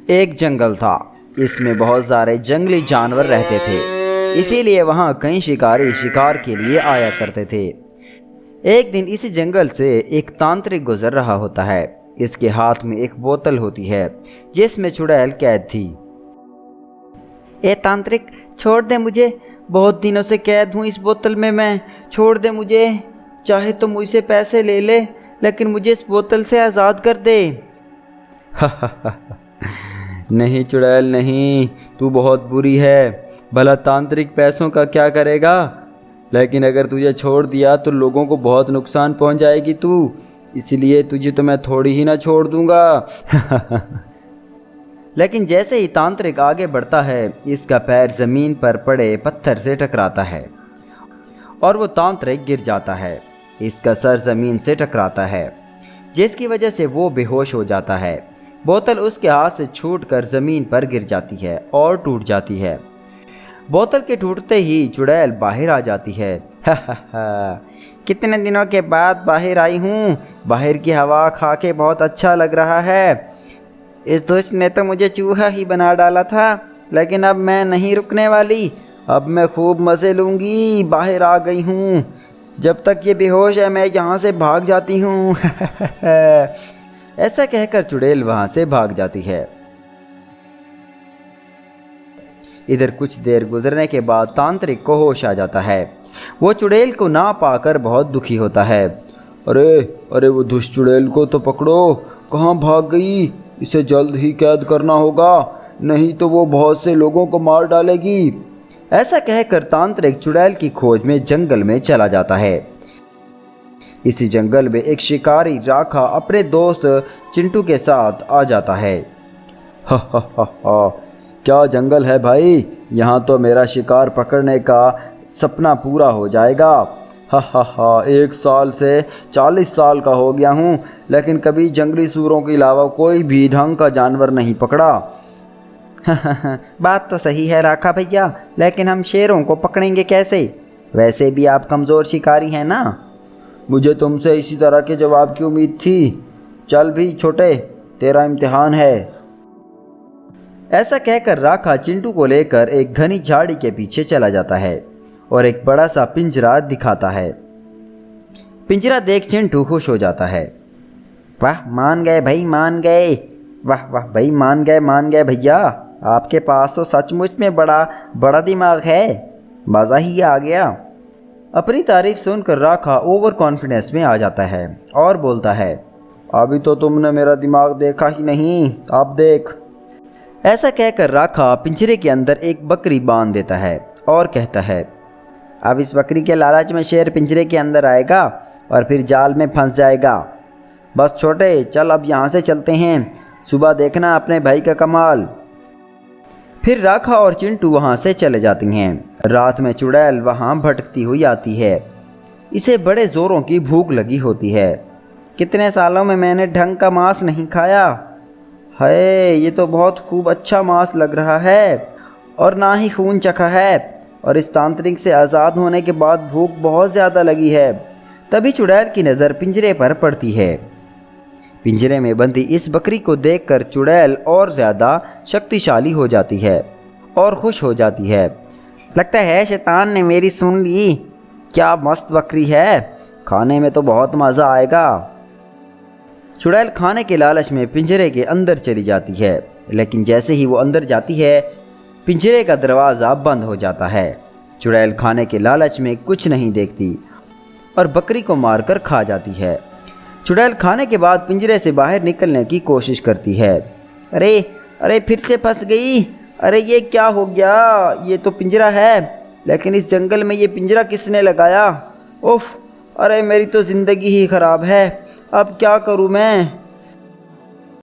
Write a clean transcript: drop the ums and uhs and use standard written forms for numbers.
एक जंगल था। इसमें बहुत सारे जंगली जानवर रहते थे, इसीलिए वहाँ कई शिकारी शिकार के लिए आया करते थे। एक दिन इसी जंगल से एक तांत्रिक गुजर रहा होता है। इसके हाथ में एक बोतल होती है जिसमें चुड़ैल कैद थी। ए तांत्रिक, छोड़ दे मुझे, बहुत दिनों से कैद हूँ इस बोतल में मैं, छोड़ दे मुझे। चाहे तो मुझसे पैसे ले ले, लेकिन मुझे इस बोतल से आज़ाद कर दे। नहीं चुड़ैल नहीं, तू बहुत बुरी है। भला तांत्रिक पैसों का क्या करेगा, लेकिन अगर तुझे छोड़ दिया तो लोगों को बहुत नुकसान पहुंच जाएगी तू, इसलिए तुझे तो मैं थोड़ी ही ना छोड़ दूंगा। लेकिन जैसे ही तांत्रिक आगे बढ़ता है, इसका पैर जमीन पर पड़े पत्थर से टकराता है और वो तांत्रिक गिर जाता है। इसका सर जमीन से टकराता है, जिसकी वजह से वो बेहोश हो जाता है। बोतल उसके हाथ से छूटकर जमीन पर गिर जाती है और टूट जाती है। बोतल के टूटते ही चुड़ैल बाहर आ जाती है। कितने दिनों के बाद बाहर आई हूँ, बाहर की हवा खा के बहुत अच्छा लग रहा है। इस दुष्ट ने तो मुझे चूहा ही बना डाला था, लेकिन अब मैं नहीं रुकने वाली। अब मैं खूब मज़े लूँगी, बाहर आ गई हूँ। जब तक ये बेहोश है मैं यहाँ से भाग जाती हूँ। ऐसा कहकर चुड़ैल वहाँ से भाग जाती है। इधर कुछ देर गुजरने के बाद तांत्रिक को होश आ जाता है। वो चुड़ैल को ना पाकर बहुत दुखी होता है। अरे अरे, वो दुष्ट चुड़ैल को तो पकड़ो, कहाँ भाग गई? इसे जल्द ही कैद करना होगा, नहीं तो वो बहुत से लोगों को मार डालेगी। ऐसा कहकर तांत्रिक चुड़ैल की खोज में जंगल में चला जाता है। इसी जंगल में एक शिकारी राखा अपने दोस्त चिंटू के साथ आ जाता है। हा, क्या जंगल है भाई, यहाँ तो मेरा शिकार पकड़ने का सपना पूरा हो जाएगा। हा, 1 साल से 40 साल का हो गया हूँ, लेकिन कभी जंगली सूरों के अलावा कोई भी ढंग का जानवर नहीं पकड़ा। बात तो सही है राखा भैया, लेकिन हम शेरों को पकड़ेंगे कैसे? वैसे भी आप कमज़ोर शिकारी हैं ना। मुझे तुमसे इसी तरह के जवाब की उम्मीद थी। चल भी छोटे, तेरा इम्तिहान है। ऐसा कहकर राखा चिंटू को लेकर एक घनी झाड़ी के पीछे चला जाता है और एक बड़ा सा पिंजरा दिखाता है। पिंजरा देख चिंटू खुश हो जाता है। वाह, मान गए भाई, मान गए। वाह वाह भाई, मान गए भैया। आपके पास तो सचमुच में बड़ा दिमाग है, मज़ा ही आ गया। अपनी तारीफ सुनकर राखा ओवर कॉन्फिडेंस में आ जाता है और बोलता है, अभी तो तुमने मेरा दिमाग देखा ही नहीं, अब देख। ऐसा कहकर राखा पिंजरे के अंदर एक बकरी बांध देता है और कहता है, अब इस बकरी के लालच में शेर पिंजरे के अंदर आएगा और फिर जाल में फंस जाएगा। बस छोटे, चल अब यहाँ से चलते हैं, सुबह देखना अपने भाई का कमाल। फिर राखा और चिंटू वहाँ से चले जाती हैं। रात में चुड़ैल वहाँ भटकती हुई आती है। इसे बड़े ज़ोरों की भूख लगी होती है। कितने सालों में मैंने ढंग का मांस नहीं खाया। हाय, ये तो बहुत खूब अच्छा मांस लग रहा है और ना ही खून चखा है, और इस तांत्रिक से आज़ाद होने के बाद भूख बहुत ज़्यादा लगी है। तभी चुड़ैल की नज़र पिंजरे पर पड़ती है। पिंजरे में बंदी इस बकरी को देखकर चुड़ैल और ज़्यादा शक्तिशाली हो जाती है और खुश हो जाती है। लगता है शैतान ने मेरी सुन ली। क्या मस्त बकरी है, खाने में तो बहुत मज़ा आएगा। चुड़ैल खाने के लालच में पिंजरे के अंदर चली जाती है, लेकिन जैसे ही वो अंदर जाती है, पिंजरे का दरवाज़ा बंद हो जाता है। चुड़ैल खाने के लालच में कुछ नहीं देखती और बकरी को मारकर खा जाती है। चुड़ैल खाने के बाद पिंजरे से बाहर निकलने की कोशिश करती है। अरे अरे, फिर से फंस गई। अरे ये क्या हो गया, ये तो पिंजरा है, लेकिन इस जंगल में ये पिंजरा किसने लगाया? उफ, अरे मेरी तो ज़िंदगी ही ख़राब है, अब क्या करूँ मैं।